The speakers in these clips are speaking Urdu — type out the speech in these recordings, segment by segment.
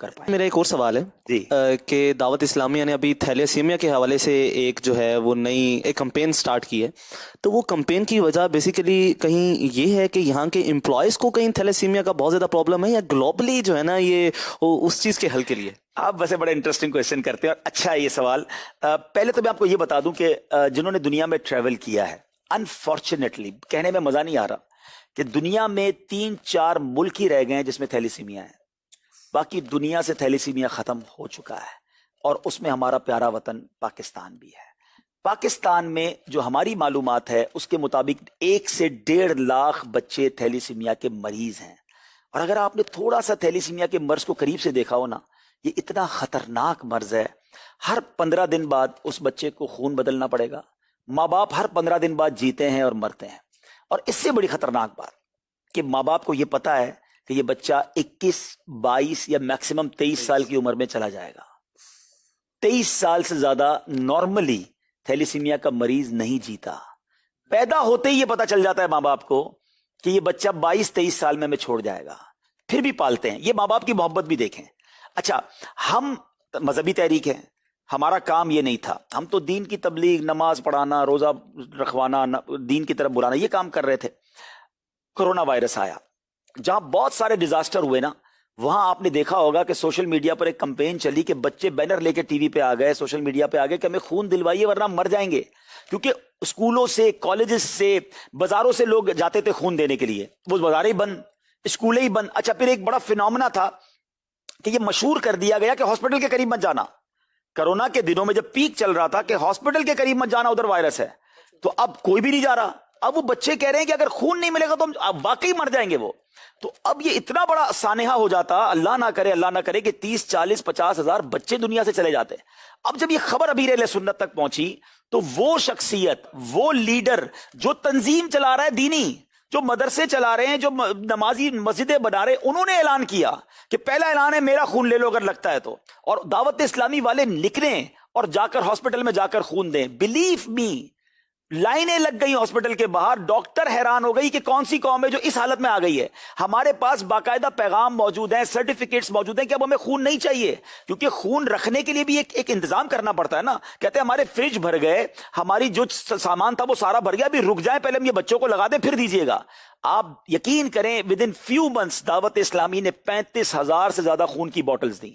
کر پائیں. میرا ایک اور سوال ہے جی کہ دعوت اسلامیہ نے ابھی تھیلیسیمیا کے حوالے سے ایک جو ہے وہ نئی ایک کمپین سٹارٹ کی ہے، تو وہ کمپین کی وجہ بیسیکلی کہیں یہ ہے کہ یہاں کے امپلائیز کو کہیں تھیلیسیمیا کا بہت زیادہ پرابلم ہے، یا گلوبلی جو ہے نا یہ اس چیز کے حل کے لیے؟ آپ ویسے بڑا انٹرسٹنگ کویشچن کرتے ہیں اور اچھا ہے یہ سوال. پہلے تو میں آپ کو یہ بتا دوں کہ جنہوں نے دنیا میں ٹریول کیا ہے، انفارچونیٹلی کہنے میں مزہ نہیں آ رہا کہ دنیا میں 3-4 ملک ہی رہ گئے ہیں جس میں تھیلیسیمیا ہے. باقی دنیا سے تھیلیسیمیا ختم ہو چکا ہے، اور اس میں ہمارا پیارا وطن پاکستان بھی ہے. پاکستان میں جو ہماری معلومات ہے اس کے مطابق 1 سے 1.5 لاکھ بچے تھیلیسیمیا کے مریض ہیں. اور اگر آپ نے تھوڑا سا تھیلیسیمیا کے مرض کو قریب سے دیکھا ہو نا، یہ اتنا خطرناک مرض ہے. ہر 15 دن بعد اس بچے کو خون بدلنا پڑے گا. ماں باپ ہر 15 دن بعد جیتے ہیں اور مرتے ہیں. اور اس سے بڑی خطرناک بات کہ ماں باپ کو یہ پتا ہے کہ یہ بچہ 21, 22 یا میکسیمم 23 سال کی عمر میں چلا جائے گا. 23 سال سے زیادہ نارملی تھیلیسیمیا کا مریض نہیں جیتا. پیدا ہوتے ہی یہ پتا چل جاتا ہے ماں باپ کو کہ یہ بچہ 22-23 سال میں ہمیں چھوڑ جائے گا، پھر بھی پالتے ہیں. یہ ماں باپ کی محبت بھی دیکھیں. اچھا، ہم مذہبی تحریک ہیں، ہمارا کام یہ نہیں تھا. ہم تو دین کی تبلیغ، نماز پڑھانا، روزہ رکھوانا، دین کی طرف بلانا، یہ کام کر رہے تھے. کرونا وائرس آیا، جہاں بہت سارے ڈیزاسٹر ہوئے نا، وہاں آپ نے دیکھا ہوگا کہ سوشل میڈیا پر ایک کمپین چلی کہ بچے بینر لے کے ٹی وی پہ آ گئے، سوشل میڈیا پہ آ گئے کہ ہمیں خون دلوائیے ورنہ مر جائیں گے. کیونکہ اسکولوں سے، کالجز سے، بازاروں سے لوگ جاتے تھے خون دینے کے لیے، وہ بازاریں ہی بند، اسکولیں ہی بند. اچھا، پھر ایک بڑا فینومنا تھا کہ یہ مشہور کر دیا گیا کہ ہاسپٹل کے قریب مت جانا. کرونا کے دنوں میں جب پیک چل رہا تھا کہ ہاسپٹل کے قریب مت جانا، ادھر وائرس ہے. تو اب کوئی بھی نہیں جا رہا. اب وہ بچے کہہ رہے ہیں کہ اگر خون نہیں ملے گا تو ہم واقعی مر جائیں گے وہ. تو اب یہ اتنا بڑا سانحہ ہو جاتا، اللہ نہ کرے کہ 30, 40, 50 ہزار بچے دنیا سے چلے جاتے. اب جب یہ خبر ابھی اہل سنت تک پہنچی تو وہ شخصیت، وہ لیڈر جو تنظیم چلا رہا ہے دینی، جو مدرسے چلا رہے ہیں، جو نمازی مسجدیں بنا رہے ہیں، انہوں نے اعلان کیا کہ پہلا اعلان ہے میرا خون لے لو اگر لگتا ہے تو. اور دعوت اسلامی والے نکلیں اور جا کر ہاسپٹل میں جا کر خون دیں. بلیو می، لائنیں لگ گئی ہاسپٹل کے باہر. ڈاکٹر حیران ہو گئی کہ کون سی قوم ہے جو اس حالت میں آ گئی ہے. ہمارے پاس باقاعدہ پیغام موجود ہیں، سرٹیفکیٹس موجود ہیں کہ اب ہمیں خون نہیں چاہیے، کیونکہ خون رکھنے کے لیے بھی ایک انتظام کرنا پڑتا ہے نا. کہتے ہیں ہمارے فریج بھر گئے، ہماری جو سامان تھا وہ سارا بھر گیا، ابھی رک جائیں، پہلے ہم یہ بچوں کو لگا دیں پھر دیجیے گا. آپ یقین کریں ود ان فیو منتھس دعوت اسلامی نے 35,000 سے زیادہ خون کی bottles the.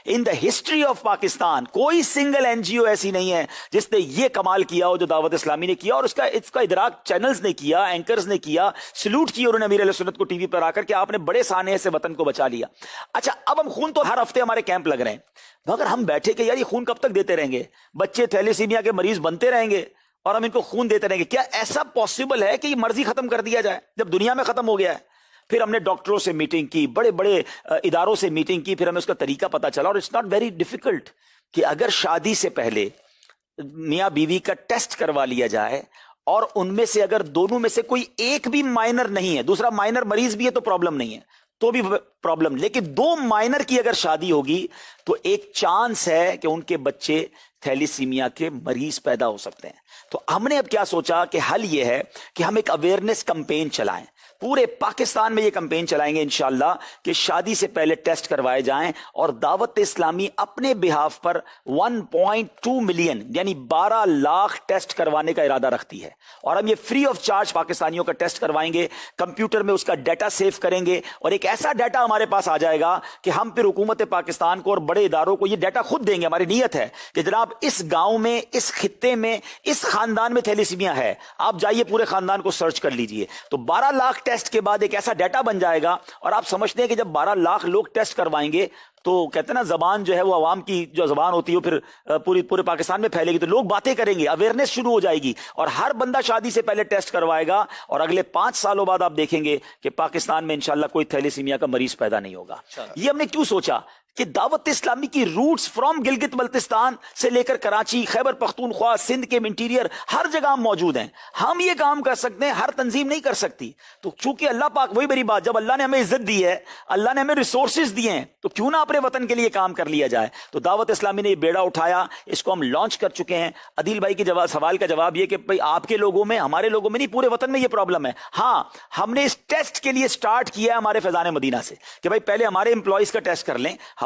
In the history of Pakistan کوئی سنگل این جی او ایسی نہیں ہے جس نے یہ کمال کیا ہو جو دعوت اسلامی نے کیا. اور اس کا ادراک چینلز نے کیا، اینکرز نے کیا، سلوٹ کیا انہوں نے امیر علیہ سنت کو ٹی وی پر آ کر کہ آپ نے بڑے سانحے سے وطن کو بچا لیا. اچھا، اب ہم خون تو ہر ہفتے ہمارے کیمپ لگ رہے ہیں، مگر ہم بیٹھے کہ یار یہ خون کب تک دیتے رہیں گے؟ بچے تھیلیسیمیا کے مریض بنتے رہیں گے اور ہم ان کو خون دیتے رہیں گے. کیا ایسا پاسبل ہے کہ یہ مرضی ختم کر دیا جائے جب دنیا میں ختم ہو گیا ہے؟ پھر ہم نے ڈاکٹروں سے میٹنگ کی، بڑے بڑے اداروں سے میٹنگ کی، پھر ہمیں اس کا طریقہ پتا چلا. اور اٹس ناٹ ویری ڈیفیکلٹ کہ اگر شادی سے پہلے میاں بیوی کا ٹیسٹ کروا لیا جائے اور ان میں سے اگر دونوں میں سے کوئی ایک بھی مائنر نہیں ہے، دوسرا مائنر مریض بھی ہے تو پرابلم نہیں ہے، تو بھی پرابلم، لیکن 2 مائنر کی اگر شادی ہوگی تو ایک چانس ہے کہ ان کے بچے تھیلیسیمیا کے مریض پیدا ہو سکتے ہیں. تو ہم نے اب کیا سوچا کہ حل یہ ہے کہ ہم ایک اویئرنیس کمپین چلائیں. پورے پاکستان میں یہ کمپین چلائیں گے انشاءاللہ کہ شادی سے پہلے ٹیسٹ کروائے جائیں. اور دعوت اسلامی اپنے بہاف پر 1.2 ملین یعنی 12 لاکھ ٹیسٹ کروانے کا ارادہ رکھتی ہے. اور ہم یہ فری آف چارج پاکستانیوں کا ٹیسٹ کروائیں گے، کمپیوٹر میں اس کا ڈیٹا سیو کریں گے، اور ایک ایسا ڈیٹا ہمارے پاس آ جائے گا کہ ہم پھر حکومت پاکستان کو اور بڑے اداروں کو یہ ڈیٹا خود دیں گے. ہماری نیت ہے کہ جناب اس گاؤں میں، اس خطے میں، اس خاندان میں تھیلیسیمیا ہے، آپ جائیے پورے خاندان کو سرچ کر لیجئے. تو 12 لاکھ ٹیسٹ کے بعد ایک ایسا ڈیٹا بن جائے گا. اور آپ سمجھتے ہیں کہ جب 12 لاکھ لوگ ٹیسٹ کروائیں گے تو کہتے ہیں نا زبان جو ہے وہ عوام کی جو زبان ہوتی ہے پھر پورے پاکستان میں پھیلے گی، تو لوگ باتیں کریں گے، اویئرنیس شروع ہو جائے گی، اور ہر بندہ شادی سے پہلے ٹیسٹ کروائے گا. اور اگلے 5 سالوں بعد آپ دیکھیں گے کہ پاکستان میں انشاءاللہ کوئی تھیلیسیمیا کا مریض پیدا نہیں ہوگا. یہ ہم نے کیوں سوچا کہ دعوت اسلامی کی روٹس فرام گلگت بلتستان سے لے کر کراچی، خیبر پختونخوا، سندھ کے انٹیریئر ہر جگہ موجود ہیں. ہم یہ کام کر سکتے ہیں، ہر تنظیم نہیں کر سکتی. تو چونکہ اللہ پاک، وہی میری بات، جب اللہ نے ہمیں عزت دی ہے، اللہ نے ہمیں ریسورسز دیے ہیں، تو کیوں نہ اپنے وطن کے لیے کام کر لیا جائے. تو دعوت اسلامی نے یہ بیڑا اٹھایا، اس کو ہم لانچ کر چکے ہیں. عدیل بھائی کے سوال کا جواب یہ کہ بھائی آپ کے لوگوں میں، ہمارے لوگوں میں نہیں، پورے وطن میں یہ پرابلم ہے. ہاں، ہم نے اس ٹیسٹ کے لیے سٹارٹ کیا ہے ہمارے فیضان مدینہ سے کہ بھائی پہلے ہمارے امپلائیز کا ٹیسٹ کر لیں.